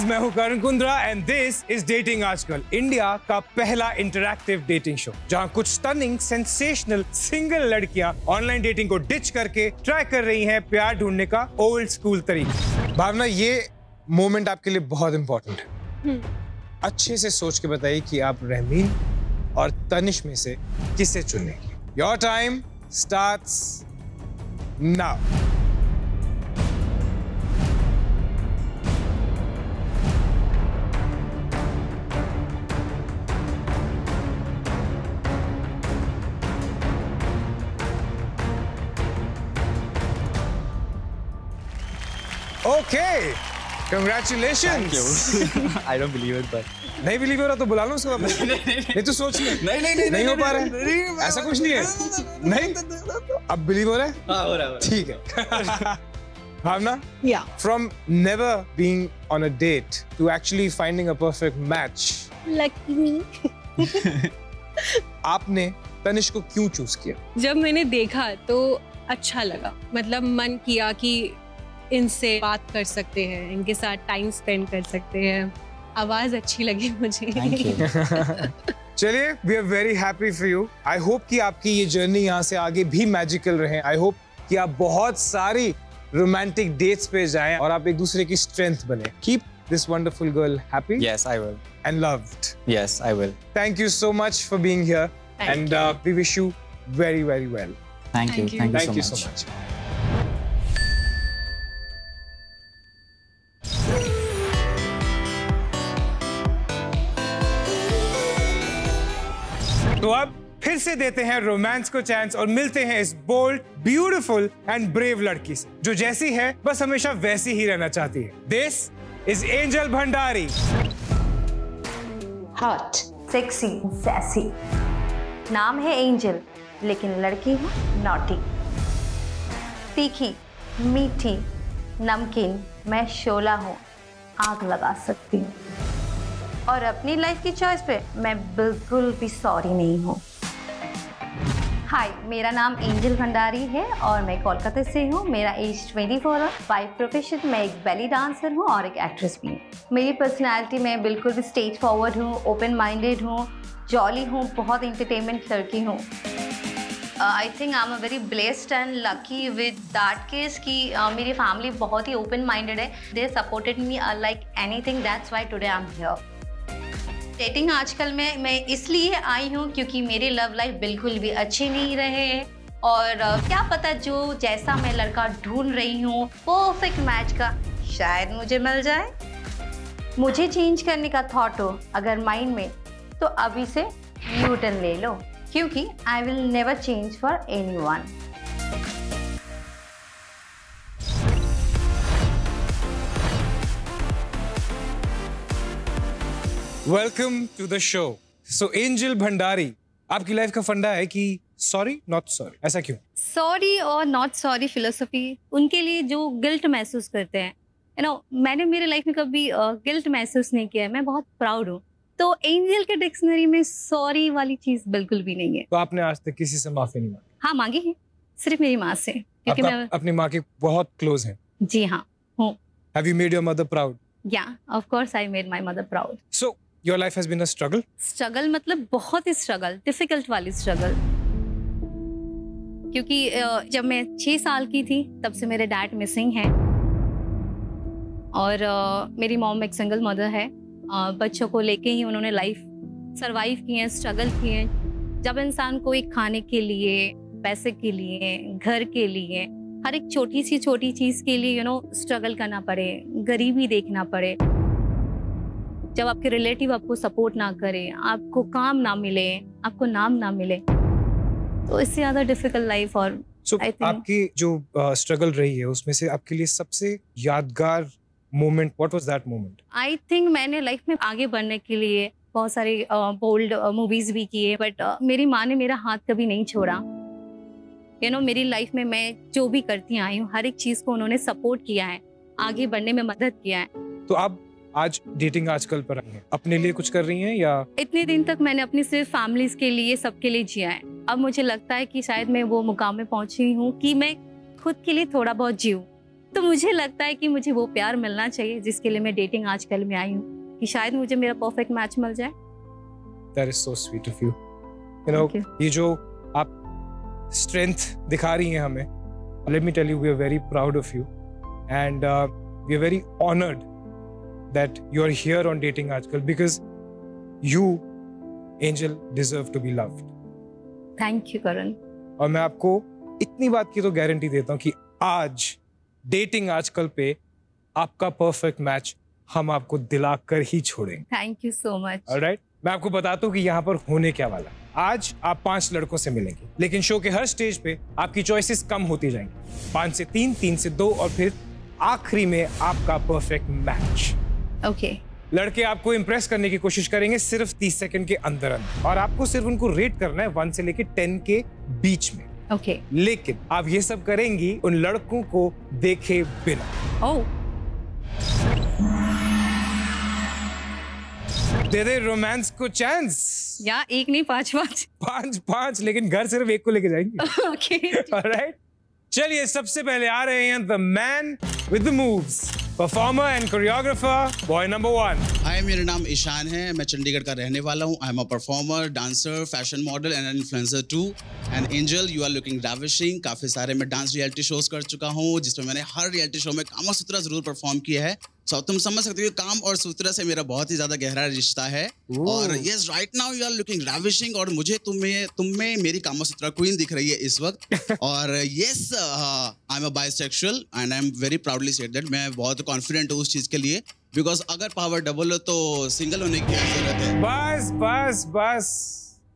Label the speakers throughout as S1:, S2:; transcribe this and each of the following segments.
S1: मैं हूं Karan Kundra and this is dating आजकल, इंडिया का पहला इंटरैक्टिव डेटिंग शो जहां कुछ स्टनिंग सेंसेशनल सिंगल लड़कियां ऑनलाइन डेटिंग को डिच करके ट्राई कर रही हैं प्यार ढूंढने का ओल्ड स्कूल तरीका। भावना, ये मोमेंट आपके लिए बहुत इंपॉर्टेंट है। अच्छे से सोच के बताइए कि आप रहमीन और तनिष में से किसे चुनेंगे। Your time starts now. Okay, congratulations.
S2: Thank you. I don't believe it, but
S1: नहीं बिलीव हो रहा तो बुला लो उसको। नहीं तो सोच ले। नहीं हो पा रहा है। ऐसा कुछ नहीं है। नहीं। अब बिलीव हो रहा है?
S2: हाँ, हो रहा है।
S1: ठीक है। भावना?
S3: Yeah.
S1: From never being on a date to actually finding a perfect match.
S3: Lucky me.
S1: आपने तनिष को क्यों चूज किया?
S3: जब मैंने देखा तो अच्छा लगा, मतलब मन किया कि इनसे बात कर सकते हैं, इनके साथ टाइम स्पेंड कर सकते हैं। आवाज अच्छी लगी मुझे।
S2: Thank you.
S1: चलिए, we are very happy for you. I hope कि आपकी ये जर्नी यहाँ से आगे भी मैजिकल रहे। I hope कि आप बहुत सारी रोमांटिक डेट्स पे जाएं और आप एक दूसरे की स्ट्रेंथ बने। Keep this wonderful girl happy.
S2: Yes, I will.
S1: And loved.
S2: Yes, I will.
S1: Thank you so much for being here.
S3: Thank
S1: And we wish you very, very well.
S2: Thank you.
S3: Thank you.
S1: Thank you so much. तो अब फिर से देते हैं romance को chance और मिलते हैं इस बोल्ड, ब्यूटीफुल एंड ब्रेव लड़की से जो जैसी है बस हमेशा वैसी ही रहना चाहती है। This is angel Bhandari.
S4: Hot, sexy, sassy. नाम है एंजल, लेकिन लड़की हूँ नॉटी। तीखी, मीठी, नमकीन, मैं शोला हूँ, आग लगा सकती हूँ। और अपनी लाइफ की चॉइस पे मैं बिल्कुल भी सॉरी नहीं हूँ। हाय, मेरा नाम एंजल भंडारी है और मैं कोलकाता से हूँ। मेरा एज 24 है। बाय प्रोफेशन मैं एक बेली डांसर हूँ और एक एक्ट्रेस भी हूँ। मेरी पर्सनालिटी मैं बिल्कुल भी स्ट्रेट फॉरवर्ड हूँ, ओपन माइंडेड हूँ, जॉली हूँ, बहुत इंटरटेनमेंट लड़की हूँ। I think I am a very blessed and lucky with that case कि मेरी फैमिली बहुत ही ओपन माइंडेड है। They supported me like anything, that's why today I am here. Dating आजकल में मैं इसलिए आई हूँ क्योंकि मेरी लव लाइफ बिल्कुल भी अच्छी नहीं रहे और क्या पता जो जैसा मैं लड़का ढूंढ रही हूँ परफेक्ट मैच का शायद मुझे मिल जाए। मुझे चेंज करने का थॉट हो अगर माइंड में तो अभी से यू टर्न ले लो क्योंकि I will never change for anyone.
S1: Welcome to the show. So Angel Bhandari, आपकी लाइफ का फंडा है कि सॉरी नॉट सॉरी, ऐसा क्यों?
S3: सॉरी और नॉट सॉरी फिलोसफी उनके लिए जो गिल्ट महसूस करते हैं, यू नो, मैंने मेरे लाइफ में कभी गिल्ट महसूस नहीं किया है। मैं बहुत प्राउड हूँ। तो एंजल के डिक्शनरी में सॉरी वाली चीज बिल्कुल भी नहीं है।
S1: तो आपने आज तक किसी से माफी नहीं मांगी?
S3: हाँ, मांगी है, सिर्फ मेरी माँ से, क्योंकि मैं
S1: अपनी माँ के बहुत क्लोज हैं।
S3: जी हाँ हूँ।
S1: Have you made your mother proud?
S3: या of course I made my mother proud.
S1: So your life has been a struggle?
S3: Struggle मतलब बहुत ही स्ट्रगल, डिफिकल्ट वाली स्ट्रगल। क्योंकि जब मैं 6 साल की थी तब से मेरे डैड मिसिंग हैं और मेरी मॉम एक सिंगल मदर है। बच्चों को लेके ही उन्होंने लाइफ सरवाइव की है, स्ट्रगल की है। जब इंसान को एक खाने के लिए, पैसे के लिए, घर के लिए, हर एक छोटी चीज़ के लिए स्ट्रगल करना पड़े, गरीबी देखना पड़े, जब आपके रिलेटिव आपको सपोर्ट ना करे, आपको काम ना मिले, आपको नाम ना मिले, तो इससे ज़्यादा डिफिकल्ट लाइफ। और
S1: आपकी जो स्ट्रगल रही है उसमें से आपके लिए सबसे यादगार moment, what was that moment?
S3: I think मैंने लाइफ में आगे बढ़ने के लिए बहुत सारी बोल्ड मूवीज भी किए, बट मेरी माँ ने मेरा हाथ कभी नहीं छोड़ा। मेरी लाइफ में मैं जो भी करती आई हूँ हर एक चीज को उन्होंने सपोर्ट किया है, आगे बढ़ने में मदद किया है।
S1: तो आप आज डेटिंग आजकल पर आई हैं, अपने लिए कुछ कर रही हैं या?
S3: इतने दिन तक मैंने अपनी सिर्फ फैमिलीज के लिए, सबके लिए जिया है। अब मुझे लगता है कि शायद मैं वो मुकाम में पहुंची हूँ कि मैं खुद के लिए थोड़ा बहुत जीऊँ, तो मुझे लगता है कि मुझे वो प्यार मिलना चाहिए जिसके लिए मैं डेटिंग आजकल में आई हूँ, कि शायद मुझे मेरा परफेक्ट मैच मिल जाए।
S1: That is so sweet of you. You know,
S3: Thank you.
S1: ये जो आप strength दिखा रही हैं हमें, let me tell you, we are very proud of you, and we are very honored that you are here on Dating Aajkal because you, Angel, deserve to be loved.
S3: Thank you Karan.
S1: और मैं आपको इतनी बात की तो guarantee देता हूँ कि आज डेटिंग आजकल पे आपका परफेक्ट मैच हम आपको दिला कर ही छोड़ेंगे।
S3: Thank you so much.
S1: Alright, मैं आपको बताता हूँ कि यहाँ पर होने क्या वाला। आज आप 5 लड़कों से मिलेंगे, लेकिन शो के हर स्टेज पे आपकी चॉइसेस कम होती जाएंगी। 5 से 3, 3 से 2 और फिर आखिरी में आपका परफेक्ट मैच।
S3: ओके।
S1: लड़के आपको इंप्रेस करने की कोशिश करेंगे सिर्फ 30 सेकंड के अंदर और आपको सिर्फ उनको रेट करना है 1 से लेके 10 के बीच में।
S3: ओके।
S1: लेकिन आप ये सब करेंगी उन लड़कों को देखे बिना।
S3: ओह।
S1: दे दे रोमांस को चांस।
S3: या 1 नहीं 5,
S1: 5, लेकिन घर सिर्फ 1 को लेके जाएंगे।
S3: ओके।
S1: ऑलराइट, चलिए सबसे पहले आ रहे हैं the man with the moves, performer and choreographer, boy number 1।
S5: हाय, मेरा नाम ईशान है, मैं चंडीगढ़ का रहने वाला हूँ। I am a performer, dancer, fashion model and influencer too. And Angel, you are looking ravishing. काफ़ी सारे मैं डांस रियलिटी शोज कर चुका हूँ, जिसमें मैंने हर रियलिटी शो में कामासूत्रा जरूर परफॉर्म किया है। सो तुम समझ सकते हो काम और सूत्रा से मेरा बहुत ही ज्यादा गहरा रिश्ता है। और yes, right now you are looking ravishing, और मुझे तुम में मेरी कामासूत्रा क्वीन दिख रही है इस वक्त। और yes, I am a bisexual and I am very proudly said that. मैं बहुत कॉन्फिडेंट हूँ उस चीज के लिए, बिकॉज अगर पावर डबल हो तो सिंगल होने की क्या जरूरत है।
S1: बस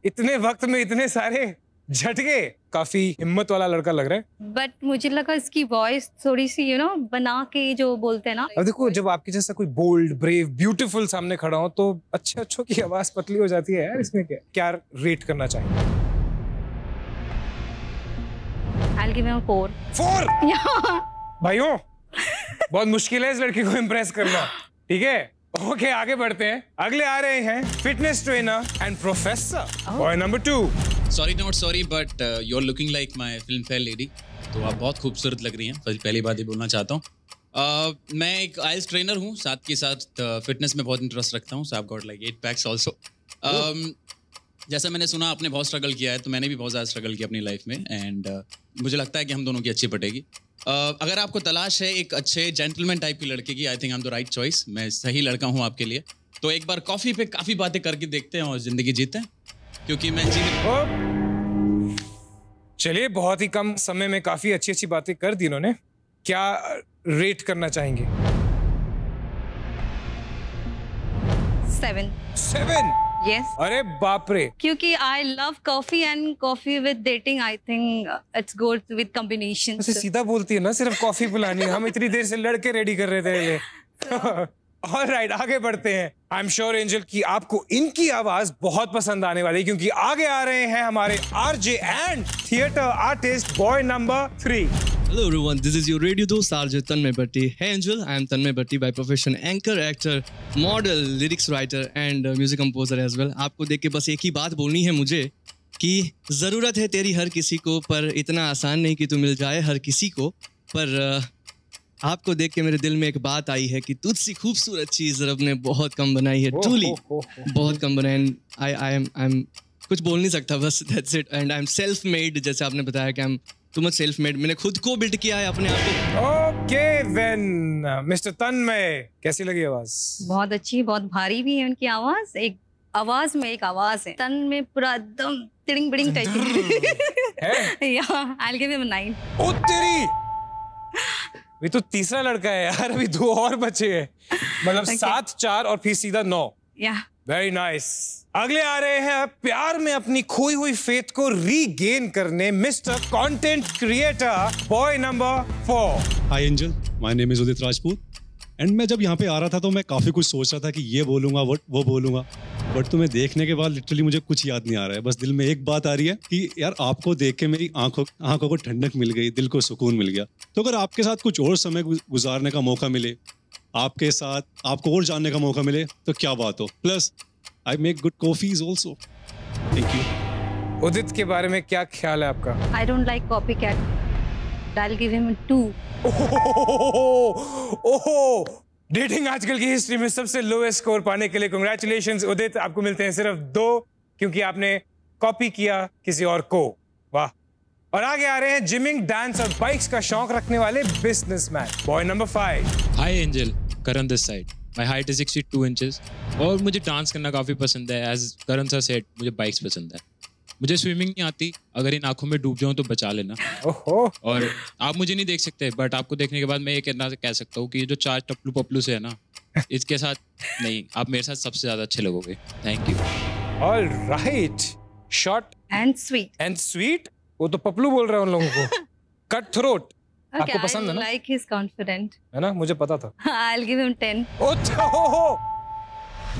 S1: इतने वक्त में इतने सारे झटके, काफी हिम्मत वाला लड़का लग रहा है।
S3: बट मुझे लगा इसकी वॉइस थोड़ी सी बना के जो बोलते हैं ना।
S1: अब देखो, जब आपके जैसा कोई बोल्ड, ब्रेव, ब्यूटीफुल सामने खड़ा हो तो अच्छों की आवाज पतली हो जाती है यार। इसमें क्या रेट करना चाहिए?
S3: I'll give him a 4.
S1: 4? भाइयों, बहुत मुश्किल है इस लड़की को इम्प्रेस करना, ठीक है? ओके, आगे बढ़ते हैं। अगले आ रहे हैं fitness trainer and professor, boy number 2।
S6: Sorry not sorry, but you are looking like my Filmfare lady. तो आप बहुत खूबसूरत लग रही हैं, पहली बात ये बोलना चाहता हूँ। मैं एक आइल्स ट्रेनर हूँ, साथ के साथ फिटनेस में बहुत इंटरेस्ट रखता हूँ। So I have got like 8 packs also. जैसा मैंने सुना आपने बहुत स्ट्रगल किया है, तो मैंने भी बहुत ज़्यादा स्ट्रगल किया अपनी लाइफ में। एंड मुझे लगता है कि हम दोनों की अच्छी पटेगी। अगर आपको तलाश है एक अच्छे जेंटलमैन टाइप की लड़के की, I think I am the right choice. मैं सही लड़का हूँ आपके लिए। तो एक बार कॉफ़ी पे काफ़ी बातें करके देखते हैं और ज़िंदगी जीते हैं, क्योंकि मैं
S1: चलिए, बहुत ही कम समय में काफी अच्छी बातें कर दी इन्होंने। क्या रेट करना चाहेंगे?
S3: 7। Yes.
S1: अरे बाप रे।
S3: क्योंकि I love coffee and coffee with dating, I think it's good with combination.
S1: ऐसे सीधा बोलती है ना, सिर्फ कॉफी पिलानी है। हम इतनी देर से लड़के रेडी कर रहे थे ये। ऑलराइट, आगे बढ़ते हैं। आई एम श्योर एंजल कि आपको इनकी आवाज बहुत पसंद आने वाली है, क्योंकि आगे आ रहे हैं हमारे RJ and theatre artist, boy number 3।
S7: Hello everyone, this is your radio host RJ Tanmay Bhatti. Hey Angel, I am Tanmay Bhatti by profession, anchor, actor, model, lyrics writer and music composer as well. आपको देख के बस एक ही बात बोलनी है मुझे कि ज़रूरत है तेरी हर किसी को, पर इतना आसान नहीं कि तू मिल जाए हर किसी को। पर आपको देख के मेरे दिल में एक बात आई है कि तुझसे खूबसूरत चीज़ रब ने बहुत कम बनाई है, ट्रूली बहुत कम बनाई। आई एम कुछ बोल नहीं सकता, बस that's it. And I am self made, जैसे आपने बताया कि तुम सेल्फ मेड, मैंने खुद को बिल्ड किया है अपने आप को।
S1: ओके देन, मिस्टर तन्मय, कैसी लगी आवाज?
S3: बहुत अच्छी, बहुत भारी भी है उनकी आवाज। एक आवाज में एक आवाज है, तन में पूरा एकदम तिड़िंग बिड़िंग टाइप की। या I'll give him a 9।
S1: ओ तेरी, ये तो तीसरा लड़का है यार, अभी 2 और बचे हैं। मतलब 7, 4 और फिर सीधा 9।
S3: या
S1: वेरी नाइस। अगले आ रहे हैं प्यार में अपनी खोई हुई फेथ को रीगेन करने, mister content creator, boy number 4।
S8: Hi angel, my name is Udit Rajput. And मैं जब यहाँ पे आ रहा था तो मैं काफ़ी कुछ सोच रहा था कि ये बोलूँगा, वो बोलूँगा, बट तुम्हें देखने के बाद लिटरली मुझे कुछ याद नहीं आ रहा है। बस दिल में एक बात आ रही है कि यार आपको देख के मेरी आंखों को ठंडक मिल गई, दिल को सुकून मिल गया। तो अगर आपके साथ कुछ और समय गुजारने का मौका मिले, आपके साथ आपको और जानने का मौका मिले, तो क्या बात हो। Plus I make good coffees also. Thank you.
S1: Udit के बारे में क्या ख्याल है आपका?
S3: I don't like copycat. I'll give him a 2.
S1: ओहो, डेटिंग आजकल की हिस्ट्री में सबसे लोएस्ट स्कोर पाने के लिए कांग्रेचुलेशंस उदित, आपको मिलते हैं सिर्फ 2 क्योंकि आपने कॉपी किया किसी और को। वाह। और आगे आ रहे हैं जिमिंग, डांस और बाइक्स का शौक रखने वाले businessman, boy number 5।
S9: Hi angel, Karan this side. My height is 62 inches और मुझे डांस करना काफ़ी पसंद है। एज करण सर सेड, मुझे बाइक्स पसंद है। मुझे स्विमिंग नहीं आती, अगर इन आंखों में डूब जाऊं तो बचा लेना।
S1: ओहो।
S9: और आप मुझे नहीं देख सकते, बट आपको देखने के बाद मैं ये कह सकता हूँ कि ये जो 4 टपलू पपलू से है ना, इसके साथ नहीं, आप मेरे साथ सबसे ज़्यादा अच्छे लगोगे। Thank you.
S1: All right, short
S3: and sweet.
S1: And sweet, वो तो पपलू बोल रहे हैं उन लोगों को। कट थ्रोट, आपको पसंद है ना?
S3: लाइक हिज कॉन्फिडेंट,
S1: है ना, मुझे पता था।
S3: I will give him 10।
S1: ओहो,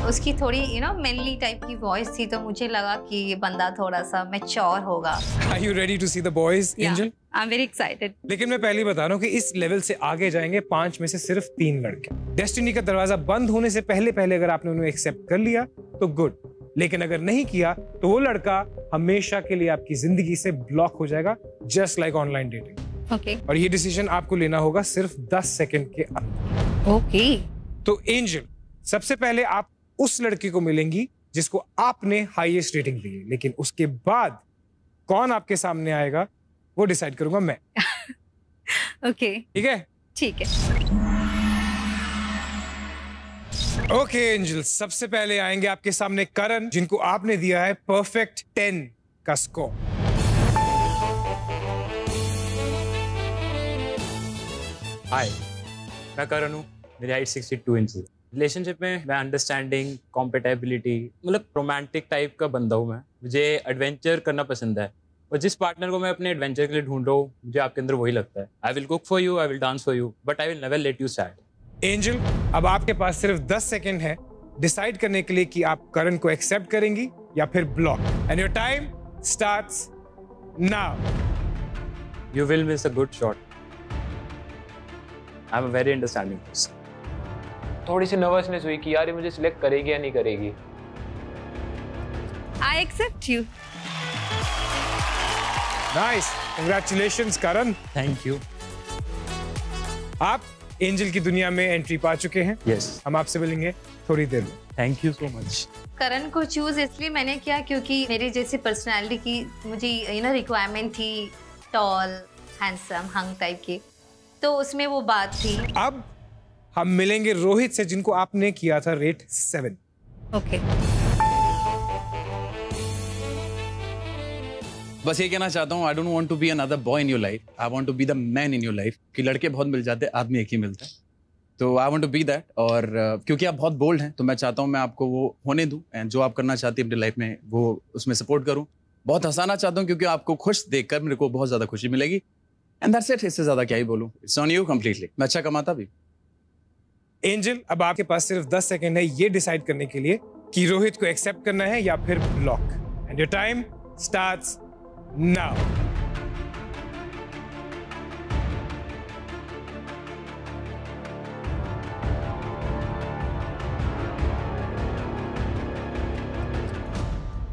S4: उसकी थोड़ी मैनली टाइप की वॉइस थी, तो मुझे लगा कि ये बंदा थोड़ा सा मैच्योर होगा।
S1: Are you ready to see the boys Angel?
S3: I am very excited.
S1: लेकिन मैं पहले ही बता रहा हूँ कि इस लेवल से आगे जाएंगे 5 में से सिर्फ 3 लड़के। डेस्टिनी का दरवाजा बंद होने से पहले अगर आपने उन्हें एक्सेप्ट कर लिया तो गुड, लेकिन अगर नहीं किया तो वो लड़का हमेशा के लिए आपकी जिंदगी से ब्लॉक हो जाएगा, just like online dating.
S3: Okay.
S1: और ये डिसीजन आपको लेना होगा सिर्फ 10 सेकंड के अंदर।
S3: ओके।
S1: तो एंजल, सबसे पहले आप उस लड़की को मिलेंगी जिसको आपने हाईएस्ट रेटिंग दी, लेकिन उसके बाद कौन आपके सामने आएगा वो डिसाइड करूंगा मैं।
S3: ओके।
S1: ठीक है?
S3: ठीक है।
S1: ओके एंजल, सबसे पहले आएंगे आपके सामने करण, जिनको आपने दिया है परफेक्ट 10 का स्कोर।
S2: हाय, मैं करण हूँ, मेरी हाइट 62 इंच है। रिलेशनशिप में मैं अंडरस्टैंडिंग, कॉम्पेटेबिलिटी, मतलब रोमांटिक टाइप का बंदा हूँ मैं। मुझे एडवेंचर करना पसंद है और जिस पार्टनर को मैं अपने एडवेंचर के लिए ढूंढ रहा हूँ, मुझे आपके अंदर वही लगता है। I will cook for you, I will dance for you, but I will never let you sad.
S1: Angel, अब आपके पास सिर्फ 10 सेकंड है डिसाइड करने के लिए कि आप करण को एक्सेप्ट करेंगी या फिर block. And your time starts now.
S2: You will miss a good shot. I am a very understanding person. थोड़ी सी नर्वसनेस हुई कि यार ये मुझे सिलेक्ट करेगी या नहीं करेगी।
S3: I accept you.
S1: Nice, congratulations Karan.
S2: Thank you.
S1: आप एंजल की दुनिया में एंट्री पा चुके हैं।
S2: यस।
S1: हम आपसे मिलेंगे थोड़ी देर में।
S2: Thank you so much.
S4: Karan को चूज इसलिए मैंने किया क्योंकि मेरी जैसी पर्सनालिटी की मुझे रिक्वायरमेंट थी, टॉल, हैंडसम, हंग टाइप की, तो उसमें वो बात थी।
S1: अब हम मिलेंगे रोहित से, जिनको आपने किया था रेट 7।
S3: ओके।
S6: बस ये कहना चाहता हूँ, I don't want to be another boy in your life, I want to be the man in your life. कि लड़के बहुत मिल जाते हैं, आदमी एक ही मिलता है, तो I want to be that. और क्योंकि आप बहुत बोल्ड हैं, तो मैं चाहता हूँ मैं आपको वो होने दूँ, एंड जो आप करना चाहती हैं अपनी लाइफ में वो उसमें सपोर्ट करूँ। बहुत हंसाना चाहता हूँ क्योंकि आपको खुश देखकर मेरे को बहुत ज़्यादा खुशी मिलेगी। एंड दैट्स इट, इससे ज़्यादा क्या ही बोलूँ। It's on you completely. मैं अच्छा कमाता भी।
S1: एंजल, अब आपके पास सिर्फ 10 सेकंड है ये डिसाइड करने के लिए कि रोहित को एक्सेप्ट करना है या फिर block. And your time starts now.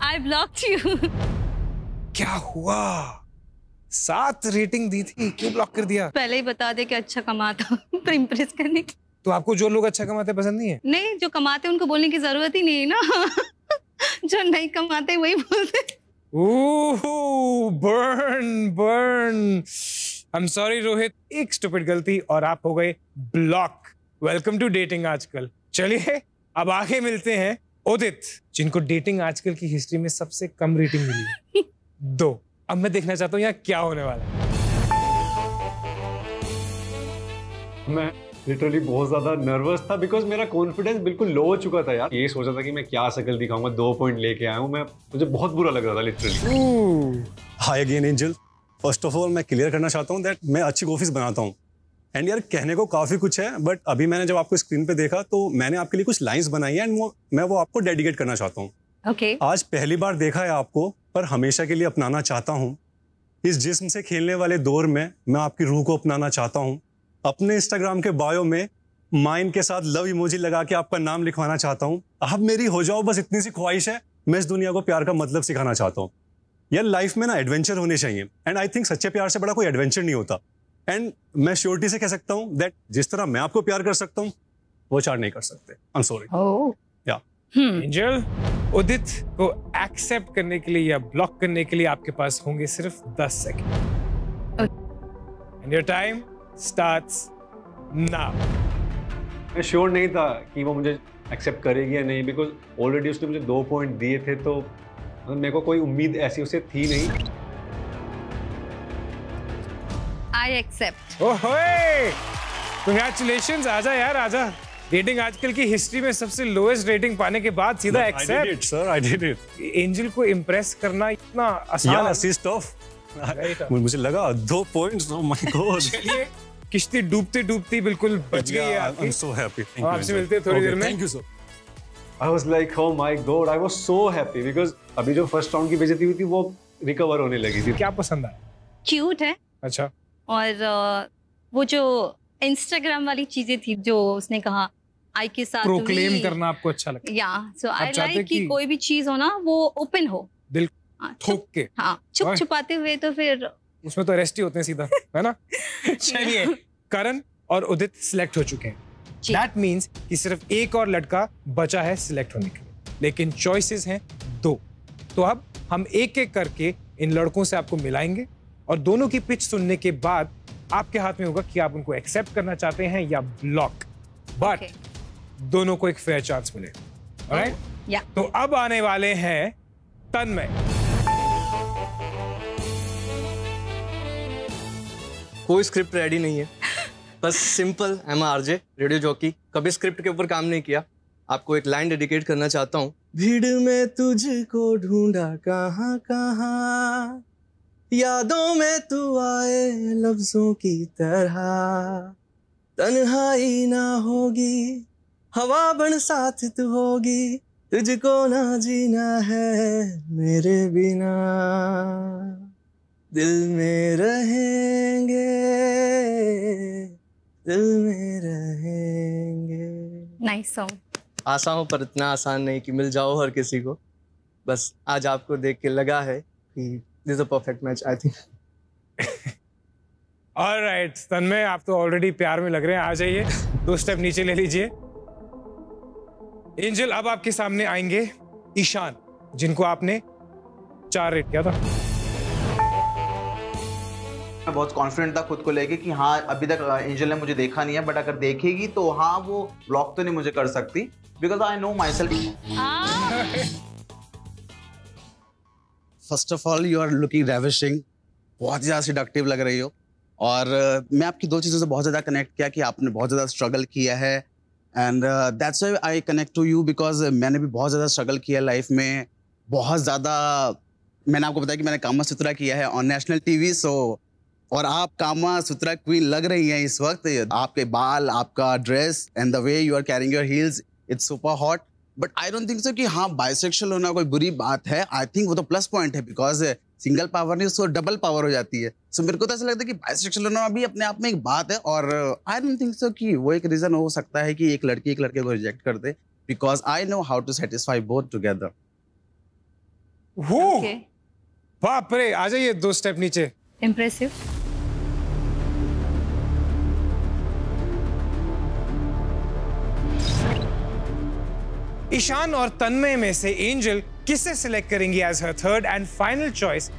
S3: I blocked you.
S1: क्या हुआ? 7 रेटिंग दी थी, क्यों ब्लॉक कर दिया?
S3: पहले ही बता दे कि अच्छा कमाता हूँ तो इम्प्रेस करने की।
S1: तो आपको जो लोग अच्छा कमाते पसंद नहीं है?
S3: नहीं, जो कमाते उनको बोलने की जरूरत ही नहीं है ना। जो नहीं कमाते वही बोलते।
S1: Burn burn. I am sorry Rohit, एक स्टूपिड गलती और आप हो गए ब्लॉक। वेलकम टू डेटिंग आजकल। चलिए अब आगे मिलते हैं उदित, जिनको डेटिंग आजकल की हिस्ट्री में सबसे कम रेटिंग मिली है, 2। अब मैं देखना चाहता हूँ यहाँ क्या होने वाला है।
S8: मैं लिटरली बहुत ज्यादा नर्वस था बिकॉज मेरा कॉन्फिडेंस बिल्कुल लो हो चुका था यार। ये सोचा था कि मैं क्या शक्ल दिखाऊंगा, 2 पॉइंट लेके आया हूँ मैं, मुझे बहुत बुरा लग रहा था literally.
S10: Hi again angel, first of all मैं क्लियर करना चाहता हूँ दैट मैं अच्छी कॉफीज बनाता हूँ। एंड यार कहने को काफ़ी कुछ है, बट अभी मैंने जब आपको स्क्रीन पे देखा तो मैंने आपके लिए कुछ लाइंस बनाई है एंड मैं वो आपको डेडिकेट करना चाहता हूँ।
S3: ओके।
S10: आज पहली बार देखा है आपको, पर हमेशा के लिए अपनाना चाहता हूँ। इस जिस्म से खेलने वाले दौर में मैं आपकी रूह को अपनाना चाहता हूँ। अपने इंस्टाग्राम के बायो में माइन के साथ लव इमोजी लगा के आपका नाम लिखवाना चाहता हूँ। आप मेरी हो जाओ, बस इतनी सी ख्वाहिश है। मैं इस दुनिया को प्यार का मतलब सिखाना चाहता हूँ। यार लाइफ में ना एडवेंचर होने चाहिए, एंड आई थिंक सच्चे प्यार से बड़ा कोई एडवेंचर नहीं होता। एंड मैं श्योरिटी से कह सकता हूँ दैट जिस तरह मैं आपको प्यार कर सकता हूँ वो चार नहीं कर सकते। I am sorry. या
S1: एंजल, उदित को एक्सेप्ट करने के लिए या ब्लॉक करने के लिए आपके पास होंगे सिर्फ 10 second. And your time starts now.
S10: मैं श्योर नहीं था कि वो मुझे एक्सेप्ट करेगी या नहीं, बिकॉज ऑलरेडी उसने मुझे 2 पॉइंट दिए थे, तो मेरे को कोई उम्मीद ऐसी उससे थी नहीं।
S3: I accept.
S1: ओहे, congratulations, आजा यार आजा। रेटिंग आजकल की हिस्ट्री में सबसे लोएस्ट रेटिंग पाने के बाद सीधा accept.
S10: Sir I did it.
S1: Angel को इम्प्रेस करना इतना आसान
S10: असिस्ट ऑफ। मुझे लगा 2 पॉइंट्स। Oh my God.
S1: चलिए, किश्ती डूबते डूबते बिल्कुल बच गई है आपकी।
S10: I am so happy. Thank you.
S1: आपसे मिलते हैं थोड़ी देर में।
S10: Thank you sir. I was like oh my God, I was so happy because अभी जो फर्स्ट राउंड की बेइज्जती हुई थी वो रिकवर होने लगी थी।
S1: क्या पसंद आया?
S3: क्यूट है।
S1: अच्छा।
S3: और वो जो इंस्टाग्राम वाली चीजें थी जो उसने कहा आई के साथ
S1: प्रोक्लेम करना आपको अच्छा लगता है?
S3: या सो आई लाइक कि कोई भी चीज हो ना वो ओपन हो,
S1: दिल ठोक के।
S3: हाँ, छुप छुपाते हुए तो फिर
S1: उसमें तो अरेस्ट ही होते हैं सीधा, है ना? चलिए, करण और उदित सिलेक्ट हो चुके हैं। दैट मीन्स कि सिर्फ एक और लड़का बचा है सिलेक्ट होने के लिए, लेकिन चॉइसेस हैं 2। तो अब हम एक एक करके इन लड़कों से आपको मिलाएंगे और दोनों की पिच सुनने के बाद आपके हाथ में होगा कि आप उनको एक्सेप्ट करना चाहते हैं या ब्लॉक। बट दोनों को एक फेयर चांस मिले। ऑलराइट?
S3: या।
S1: तो अब आने वाले हैं तन्मय।
S7: कोई स्क्रिप्ट रेडी नहीं है, बस simple M RJ radio jockey, कभी स्क्रिप्ट के ऊपर काम नहीं किया। आपको एक लाइन डेडिकेट करना चाहता हूँ। भीड़ में तुझको ढूंढा कहाँ कहाँ, यादों में तू आए लफ्जों की तरह, तन्हाई ना होगी हवा बन साथ तू होगी, तुझको ना जीना है मेरे बिना, दिल में रहेंगे, दिल में रहेंगे।
S3: Nice song.
S7: आसान हो पर इतना आसान नहीं कि मिल जाओ हर किसी को। बस आज आपको देख के लगा है कि this is a perfect match, I think.
S1: Alright Tanmay, आप तो ऑलरेडी प्यार में लग रहे हैं। आ जाइए, 2 स्टेप नीचे ले लीजिए। एंजल, अब आपके सामने आएंगे ईशान, जिनको आपने 4 रेट किया था।
S11: मैं बहुत कॉन्फिडेंट था खुद को लेके कि हाँ अभी तक एंजल ने मुझे देखा नहीं है, बट अगर देखेगी तो हाँ वो ब्लॉक तो नहीं मुझे कर सकती, because I know myself.
S5: First of all you are looking ravishing, बहुत ही ज़्यादा सिडक्टिव लग रही हो। और मैं आपकी 2 चीज़ों से बहुत ज़्यादा कनेक्ट किया कि आपने बहुत ज़्यादा स्ट्रगल किया है, and that's why I connect to you, because मैंने भी बहुत ज़्यादा स्ट्रगल किया लाइफ में। बहुत ज़्यादा मैंने आपको बताया कि मैंने कामा सूत्रा किया है ऑन नेशनल टीवी। सो और आप कामा सूत्रा क्वीन लग रही हैं इस वक्त। आपके बाल, आपका dress and the way you are carrying your heels, it's super hot. But I don't think so कि हाँ बाइसेक्सुअल होना कोई बुरी बात है। आई थिंक वो तो प्लस पॉइंट है, बिकॉज सिंगल पावर नहीं उसको डबल पावर हो जाती है। सो मेरे को तो ऐसा लगता है कि बाइसेक्सुअल होना भी अपने आप में एक बात है, और आई डोंट थिंक सो कि वो एक रीजन हो सकता है कि एक लड़की एक लड़के को रिजेक्ट कर दे, because I know how to satisfy both together.
S1: बाप रे, आ जाइए 2 स्टेप नीचे।
S3: इम्प्रेसिव।
S1: ईशान और तन्मय में से एंजल किसे सिलेक्ट करेंगी as her third and final choice,